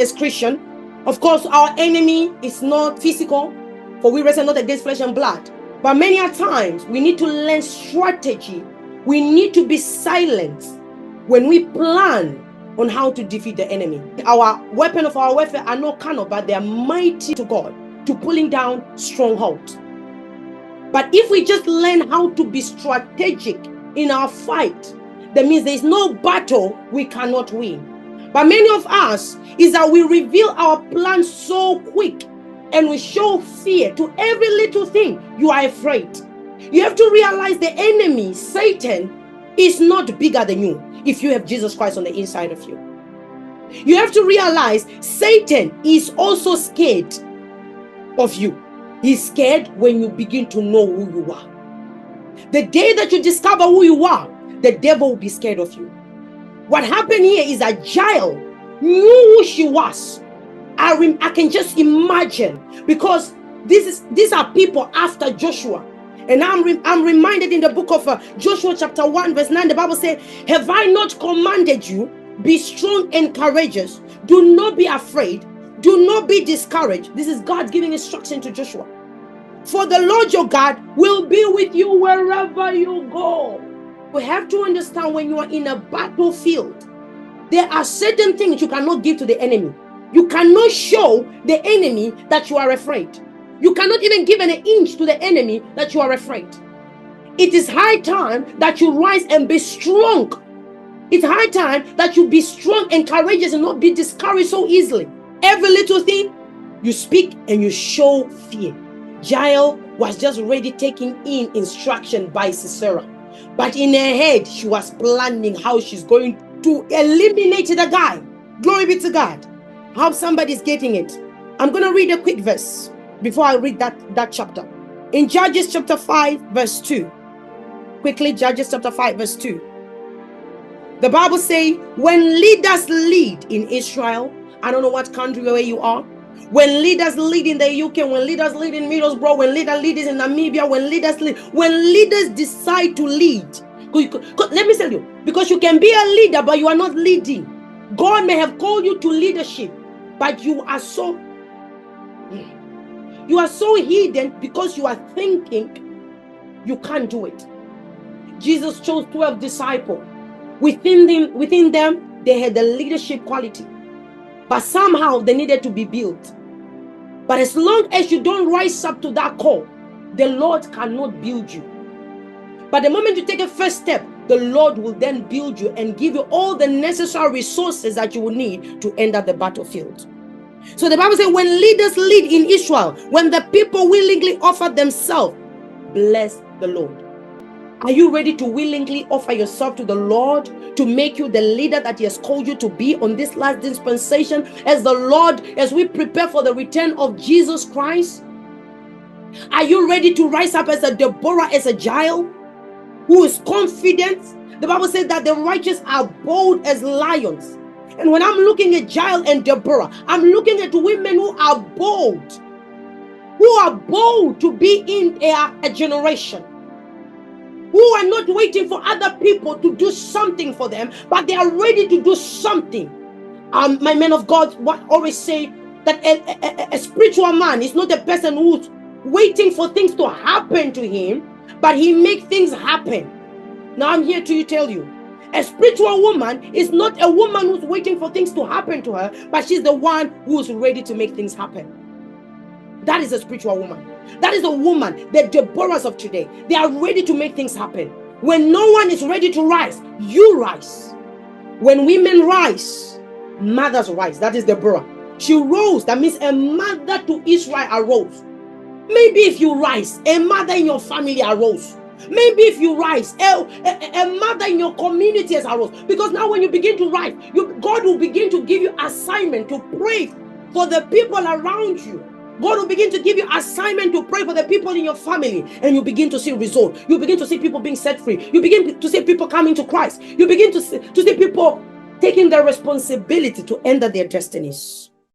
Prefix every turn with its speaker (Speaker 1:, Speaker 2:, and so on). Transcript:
Speaker 1: as Christian, of course, our enemy is not physical, for we wrestle not against flesh and blood. But many a times, we need to learn strategy. We need to be silent when we plan on how to defeat the enemy. Our weapon of our warfare are not carnal, but they are mighty to God, to pulling down strongholds. But if we just learn how to be strategic in our fight, that means there is no battle we cannot win. But many of us is that we reveal our plans so quick and we show fear to every little thing. You are afraid. You have to realize the enemy, Satan, is not bigger than you if you have Jesus Christ on the inside of you. You have to realize Satan is also scared of you. He's scared when you begin to know who you are. The day that you discover who you are, the devil will be scared of you. What happened here is that Jael knew who she was. I can just imagine, because these are people after Joshua. And I'm reminded in the book of Joshua chapter 1 verse 9, the Bible says, have I not commanded you? Be strong and courageous. Do not be afraid. Do not be discouraged. This is God giving instruction to Joshua. For the Lord your God will be with you wherever you go. We have to understand, when you are in a battlefield, there are certain things you cannot give to the enemy. You cannot show the enemy that you are afraid. You cannot even give an inch to the enemy that you are afraid. It is high time that you rise and be strong. It's high time that you be strong and courageous and not be discouraged so easily. Every little thing you speak and you show fear. Jael was just ready taking in instruction by Sisera. But in her head, she was planning how she's going to eliminate the guy. Glory be to God. I hope somebody's getting it. I'm going to read a quick verse before I read that chapter. In Judges chapter 5 verse 2. Quickly, Judges chapter 5 verse 2. The Bible says, when leaders lead in Israel, I don't know what country where you are, when leaders lead in the UK, when leaders lead in Middlesbrough, when leaders lead in Namibia, when leaders decide to lead. Let me tell you, because you can be a leader, but you are not leading. God may have called you to leadership, but you are so hidden because you are thinking you can't do it. Jesus chose 12 disciples. Within them, they had the leadership quality, but somehow they needed to be built. But as long as you don't rise up to that call, the Lord cannot build you. But the moment you take a first step, the Lord will then build you and give you all the necessary resources that you will need to enter the battlefield. So the Bible says, when leaders lead in Israel, when the people willingly offer themselves, bless the Lord. Are you ready to willingly offer yourself to the Lord to make you the leader that He has called you to be on this last dispensation, as we prepare for the return of Jesus Christ? Are you ready to rise up as a Deborah, as a Jael, who is confident? The Bible says that the righteous are bold as lions. And when I'm looking at Jael and Deborah, I'm looking at women who are bold to be in a generation, who are not waiting for other people to do something for them, but they are ready to do something. My men of God always say that a spiritual man is not a person who's waiting for things to happen to him, but he makes things happen. Now I'm here to tell you, a spiritual woman is not a woman who's waiting for things to happen to her, but she's the one who's ready to make things happen. That is a spiritual woman. That is a woman, the Deborahs of today. They are ready to make things happen. When no one is ready to rise, you rise. When women rise, mothers rise. That is Deborah. She rose. That means a mother to Israel arose. Maybe if you rise, a mother in your family arose. Maybe if you rise, a mother in your community has arose. Because now when you begin to rise, God will begin to give you assignment to pray for the people around you. God will begin to give you assignment to pray for the people in your family, and you begin to see results. You begin to see people being set free. You begin to see people coming to Christ. You begin to see people taking their responsibility to enter their destinies.